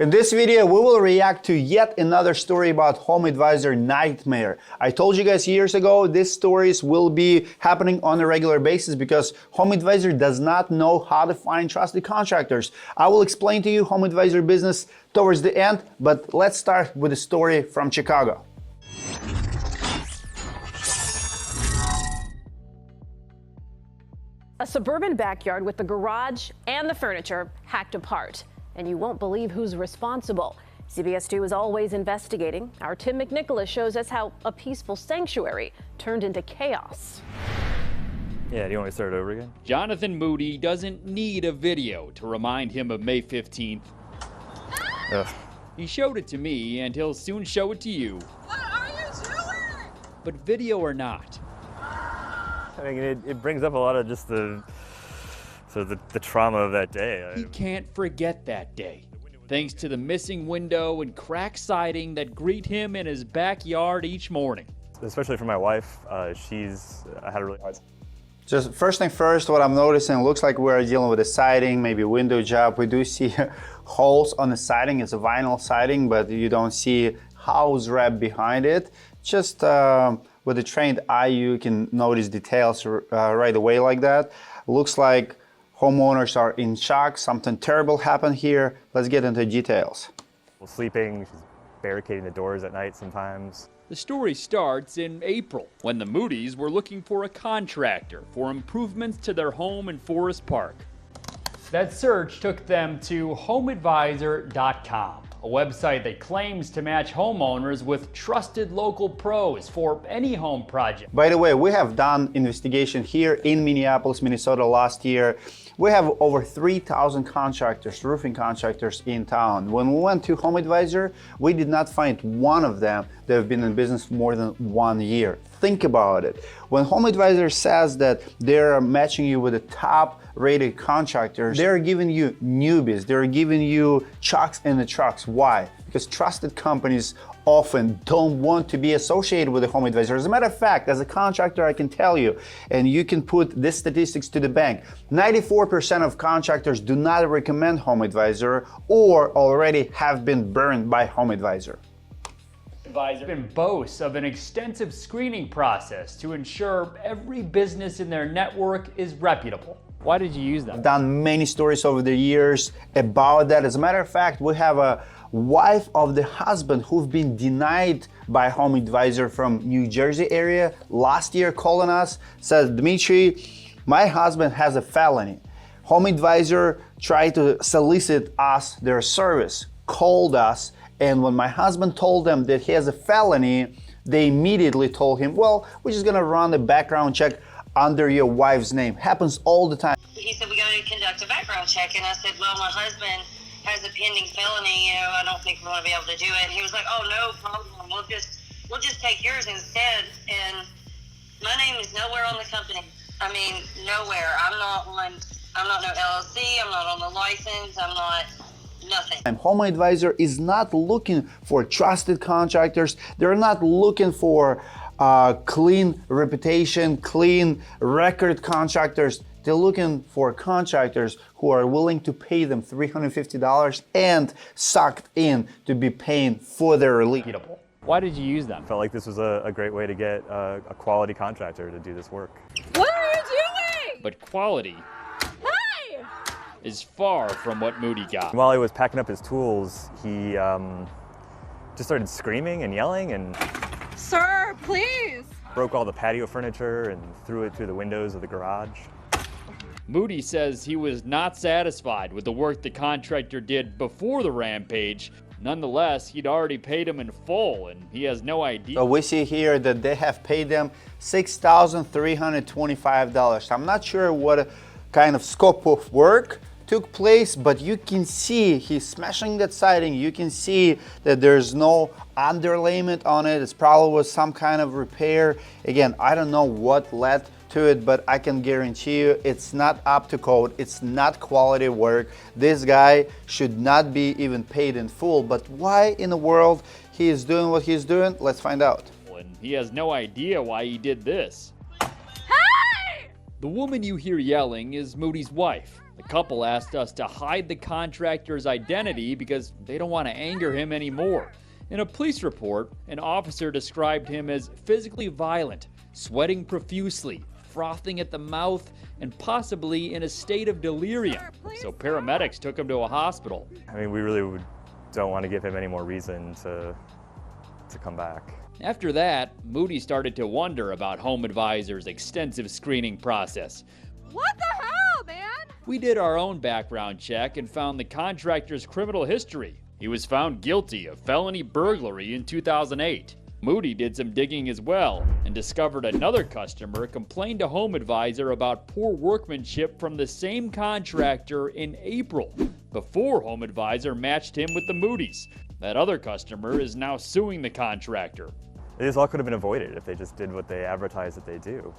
In this video, we will react to yet another story about HomeAdvisor nightmare. I told you guys years ago, these stories will be happening on a regular basis because HomeAdvisor does not know how to find trusted contractors. I will explain to you HomeAdvisor business towards the end, but let's start with a story from Chicago. A suburban backyard with the garage and the furniture hacked apart. And you won't believe who's responsible. CBS 2 is always investigating. Our Tim McNicholas shows us how a peaceful sanctuary turned into chaos. Yeah, do you want me to start over again? Jonathan Moody doesn't need a video to remind him of May 15th. Ugh. He showed it to me, and he'll soon show it to you. What are you doing? But video or not, I mean, it brings up a lot of just the trauma of that day. he can't forget that day. Thanks to the missing window and cracked siding that greet him in his backyard each morning. Especially for my wife, I had a really hard time. Just first thing first, what I'm noticing, looks like we're dealing with a siding, maybe window job. We do see holes on the siding. It's a vinyl siding, but you don't see house wrap behind it. Just with a trained eye, you can notice details right away like that. Looks like homeowners are in shock. Something terrible happened here. Let's get into details. Sleeping, she's barricading the doors at night sometimes. The story starts in April, when the Moody's were looking for a contractor for improvements to their home in Forest Park. That search took them to HomeAdvisor.com, a website that claims to match homeowners with trusted local pros for any home project. By the way, we have done investigation here in Minneapolis, Minnesota last year. We have over 3,000 contractors, roofing contractors in town. When we went to HomeAdvisor, we did not find one of them that have been in business for more than 1 year. Think about it. When HomeAdvisor says that they're matching you with the top-rated contractors, they're giving you newbies. They're giving you chucks in the trucks. Why? Because trusted companies often don't want to be associated with a HomeAdvisor. As a matter of fact, as a contractor, I can tell you, and you can put these statistics to the bank, 94% of contractors do not recommend HomeAdvisor or already have been burned by HomeAdvisor. Even boasts of an extensive screening process to ensure every business in their network is reputable. Why did you use them? I've done many stories over the years about that. As a matter of fact, we have a wife of the husband who've been denied by HomeAdvisor from New Jersey area last year, calling us, says, Dmitry, my husband has a felony. HomeAdvisor tried to solicit us their service, called us, and when my husband told them that he has a felony, they immediately told him, well, we're just gonna run a background check under your wife's name. Happens all the time. He said, we got to conduct a background check. And I said, well, my husband has a pending felony, I don't think we're going to be able to do it. And he was like, oh, no problem. We'll just take yours instead. And my name is nowhere on the company. I mean, nowhere. I'm not no LLC. I'm not on the license. I'm not nothing. And HomeAdvisor is not looking for trusted contractors. They're not looking for clean reputation, clean record contractors. They're looking for contractors who are willing to pay them $350 and sucked in to be paying for their relief. Why did you use them? Felt like this was a great way to get a quality contractor to do this work. What are you doing? But quality Hey! is far from what Moody got. While he was packing up his tools, he just started screaming and yelling and Sir, please. broke all the patio furniture and threw it through the windows of the garage. Moody says he was not satisfied with the work the contractor did before the rampage. Nonetheless, he'd already paid him in full, and he has no idea. So we see here that they have paid them $6,325. I'm not sure what kind of scope of work took place, but you can see he's smashing that siding. You can see that there's no underlayment on it. It's probably was some kind of repair. Again, I don't know what led to it, but I can guarantee you it's not up to code. It's not quality work. This guy should not be even paid in full. But why in the world he is doing what he's doing? Let's find out. And he has no idea why he did this. Hey! The woman you hear yelling is Moody's wife. The couple asked us to hide the contractor's identity because they don't want to anger him anymore. In a police report, an officer described him as physically violent, sweating profusely, frothing at the mouth, and possibly in a state of delirium. So paramedics took him to a hospital. I mean, we really don't want to give him any more reason to come back. After that, Moody started to wonder about HomeAdvisor's extensive screening process. What the hell, man? We did our own background check and found the contractor's criminal history. He was found guilty of felony burglary in 2008. Moody did some digging as well and discovered another customer complained to HomeAdvisor about poor workmanship from the same contractor in April, before HomeAdvisor matched him with the Moody's. That other customer is now suing the contractor. This all could have been avoided if they just did what they advertise that they do.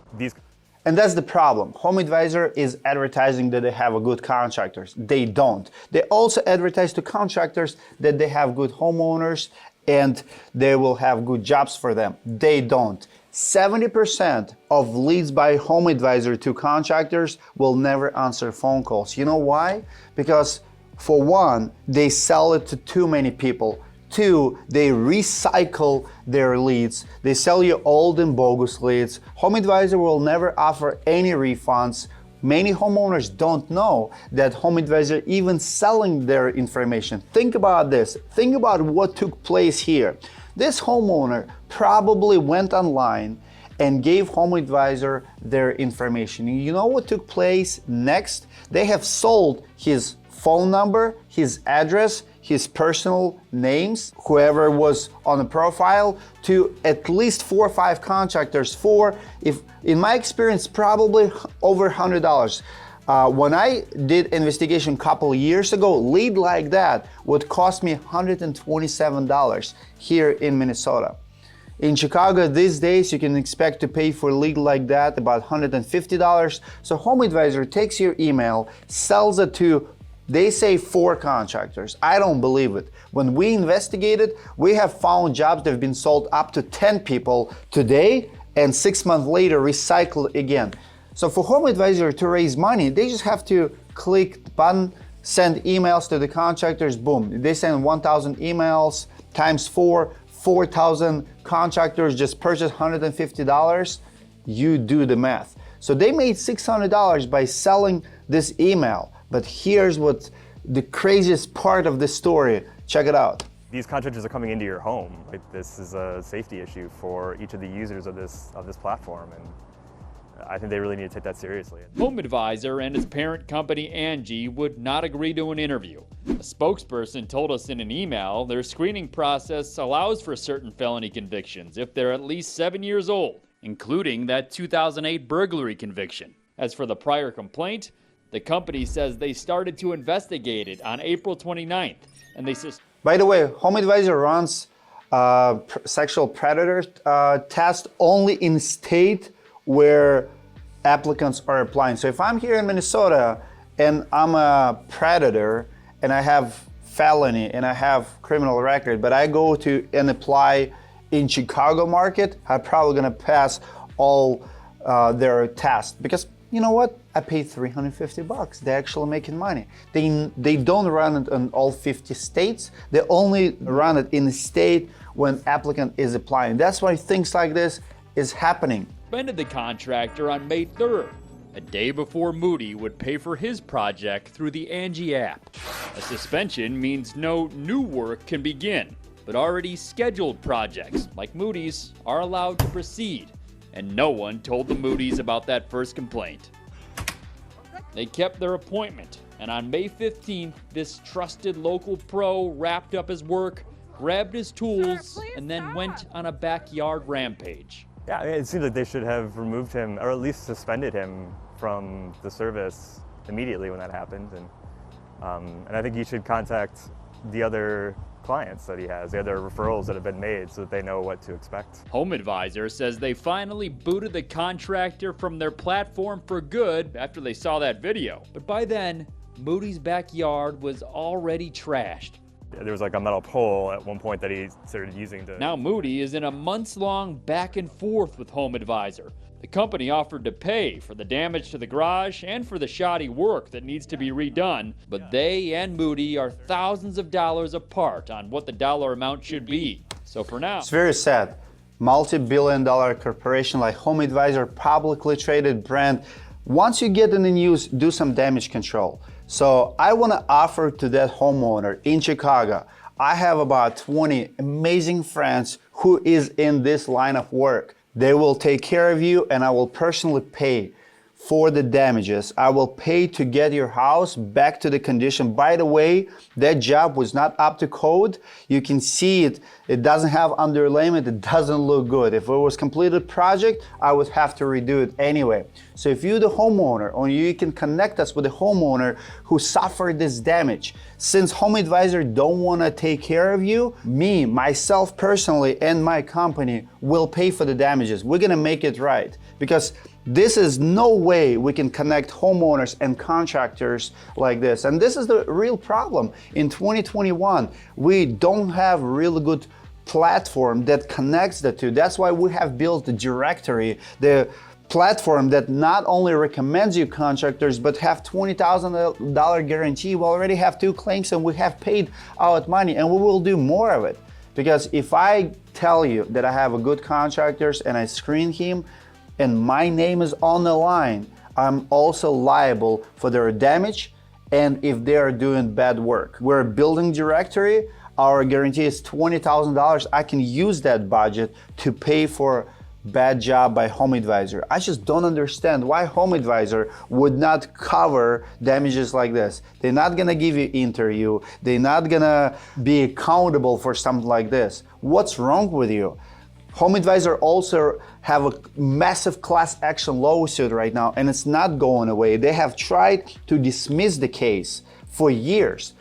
And that's the problem. HomeAdvisor is advertising that they have a good contractors. They don't. They also advertise to contractors that they have good homeowners and they will have good jobs for them. They don't. 70% of leads by HomeAdvisor to contractors will never answer phone calls. You know why? Because for one, they sell it to too many people. Two, they recycle their leads. They sell you old and bogus leads. HomeAdvisor will never offer any refunds. Many homeowners don't know that HomeAdvisor even selling their information. Think about this. Think about what took place here. This homeowner probably went online and gave HomeAdvisor their information. You know what took place next? They have sold his phone number, his address, his personal names, whoever was on the profile, to at least 4 or 5 contractors for, if in my experience, probably over $100. When I did investigation a couple years ago, lead like that would cost me $127 here in Minnesota. In Chicago these days, you can expect to pay for a lead like that about $150. So HomeAdvisor takes your email, sells it to, they say 4 contractors. I don't believe it. When we investigated, we have found jobs that have been sold up to 10 people today and 6 months later recycled again. So for HomeAdvisor to raise money, they just have to click the button, send emails to the contractors, boom. They send 1,000 emails times 4, 4,000 contractors just purchase $150. You do the math. So they made $600 by selling this email. But here's what the craziest part of this story. Check it out. These contractors are coming into your home. Like, this is a safety issue for each of the users of this platform, and I think they really need to take that seriously. HomeAdvisor and its parent company Angi would not agree to an interview. A spokesperson told us in an email their screening process allows for certain felony convictions if they're at least 7 years old, including that 2008 burglary conviction. As for the prior complaint, the company says they started to investigate it on April 29th, and they By the way, HomeAdvisor runs sexual predator test only in state where applicants are applying. So if I'm here in Minnesota and I'm a predator and I have felony and I have criminal record, but I go to and apply in Chicago market, I'm probably gonna pass all their tests because you know what? I paid $350. They're actually making money. They don't run it in all 50 states. They only run it in the state when applicant is applying. That's why things like this is happening. Suspended the contractor on May 3rd, a day before Moody would pay for his project through the Angi app. A suspension means no new work can begin, but already scheduled projects, like Moody's, are allowed to proceed. And no one told the Moody's about that first complaint. They kept their appointment, and on May 15th, this trusted local pro wrapped up his work, grabbed his tools, and then went on a backyard rampage. Yeah, I mean, it seems like they should have removed him, or at least suspended him from the service immediately when that happened. And I think he should contact the other clients that he has, the other referrals that have been made, so that they know what to expect. HomeAdvisor says they finally booted the contractor from their platform for good after they saw that video. But by then, Moody's backyard was already trashed. There was like a metal pole at one point that he started using to... Now Moody is in a months-long back and forth with HomeAdvisor. The company offered to pay for the damage to the garage and for the shoddy work that needs to be redone, but they and Moody are thousands of dollars apart on what the dollar amount should be. So for now, it's very sad. Multi-billion-dollar corporation like HomeAdvisor, publicly traded brand. Once you get in the news, do some damage control. So I want to offer to that homeowner in Chicago. I have about 20 amazing friends who is in this line of work. They will take care of you, and I will personally pay for the damages. I will pay to get your house back to the condition. By the way, that job was not up to code. You can see it. It doesn't have underlayment. It doesn't look good. If it was completed project, I would have to redo it anyway. So if you're the homeowner, or you can connect us with a homeowner who suffered this damage. Since HomeAdvisor don't want to take care of you, me, myself personally, and my company will pay for the damages. We're gonna make it right, because this is no way we can connect homeowners and contractors like this. And this is the real problem. In 2021, we don't have a really good platform that connects the two. That's why we have built the Directorii, the platform that not only recommends you contractors, but have $20,000 guarantee. We already have 2 claims and we have paid out money, and we will do more of it. Because if I tell you that I have a good contractors and I screen him, and my name is on the line, I'm also liable for their damage and if they are doing bad work. We're building Directorii. Our guarantee is $20,000. I can use that budget to pay for bad job by HomeAdvisor. I just don't understand why HomeAdvisor would not cover damages like this. They're not gonna give you interview. They're not gonna be accountable for something like this. What's wrong with you? HomeAdvisor also have a massive class action lawsuit right now, and it's not going away. They have tried to dismiss the case for years.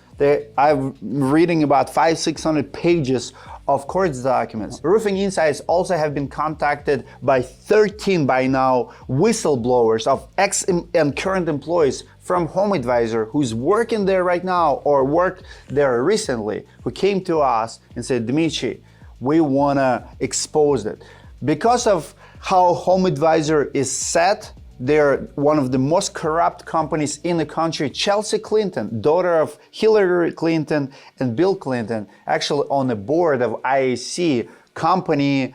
I'm reading about 500-600 pages of court documents. Roofing Insights also have been contacted by 13 by now whistleblowers of ex and current employees from HomeAdvisor who's working there right now or worked there recently, who came to us and said, Dmitry, we want to expose it. Because of how HomeAdvisor is set, they're one of the most corrupt companies in the country. Chelsea Clinton, daughter of Hillary Clinton and Bill Clinton, actually on the board of IAC, company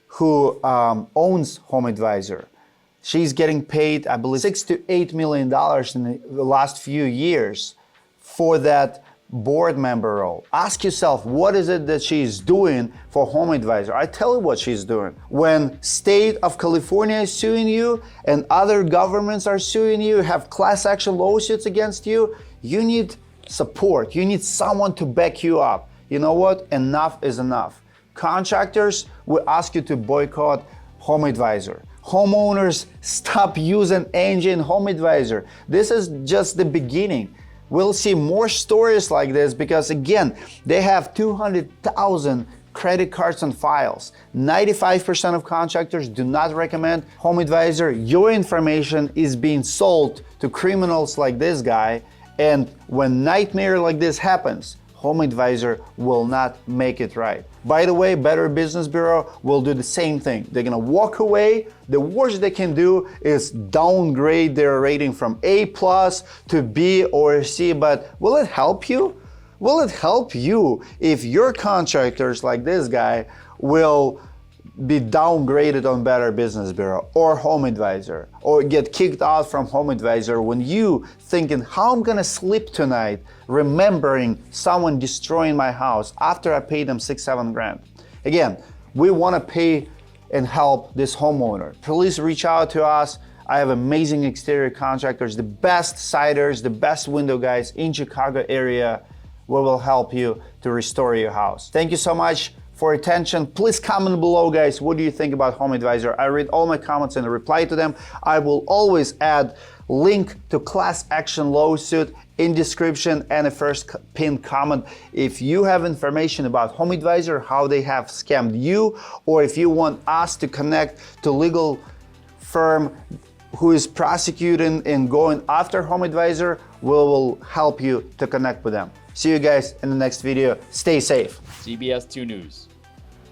who owns HomeAdvisor. She's getting paid, I believe, $6 to $8 million in the last few years for that board member role. Ask yourself, what is it that she's doing for HomeAdvisor? I tell you what she's doing. When state of California is suing you and other governments are suing you, have class action lawsuits against you, you need support. You need someone to back you up. You know what? Enough is enough. Contractors, we ask you to boycott HomeAdvisor. Homeowners, stop using Angi and HomeAdvisor. This is just the beginning. We'll see more stories like this because, again, they have 200,000 credit cards and files. 95% of contractors do not recommend HomeAdvisor. Your information is being sold to criminals like this guy, and when nightmare like this happens, HomeAdvisor will not make it right. By the way, Better Business Bureau will do the same thing. They're gonna walk away. The worst they can do is downgrade their rating from A+ to B or C, but will it help you? Will it help you if your contractors like this guy will be downgraded on Better Business Bureau or HomeAdvisor, or get kicked out from HomeAdvisor when you thinking, how I'm gonna sleep tonight remembering someone destroying my house after I paid them 6-7 grand. Again, we wanna pay and help this homeowner. Please reach out to us. I have amazing exterior contractors, the best siders, the best window guys in Chicago area. We will help you to restore your house. Thank you so much for attention. Please comment below, guys. What do you think about HomeAdvisor? I read all my comments and reply to them. I will always add link to class action lawsuit in description and a first pinned comment. If you have information about HomeAdvisor, how they have scammed you, or if you want us to connect to legal firm who is prosecuting and going after HomeAdvisor, we will help you to connect with them. See you guys in the next video. Stay safe. CBS 2 News.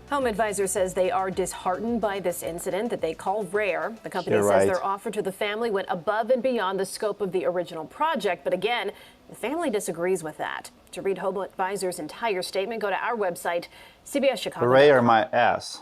HomeAdvisor says they are disheartened by this incident that they call rare. The company You're says right. their offer to the family went above and beyond the scope of the original project. But again, the family disagrees with that. To read HomeAdvisor's entire statement, go to our website, CBSChicago.com. Rare my ass.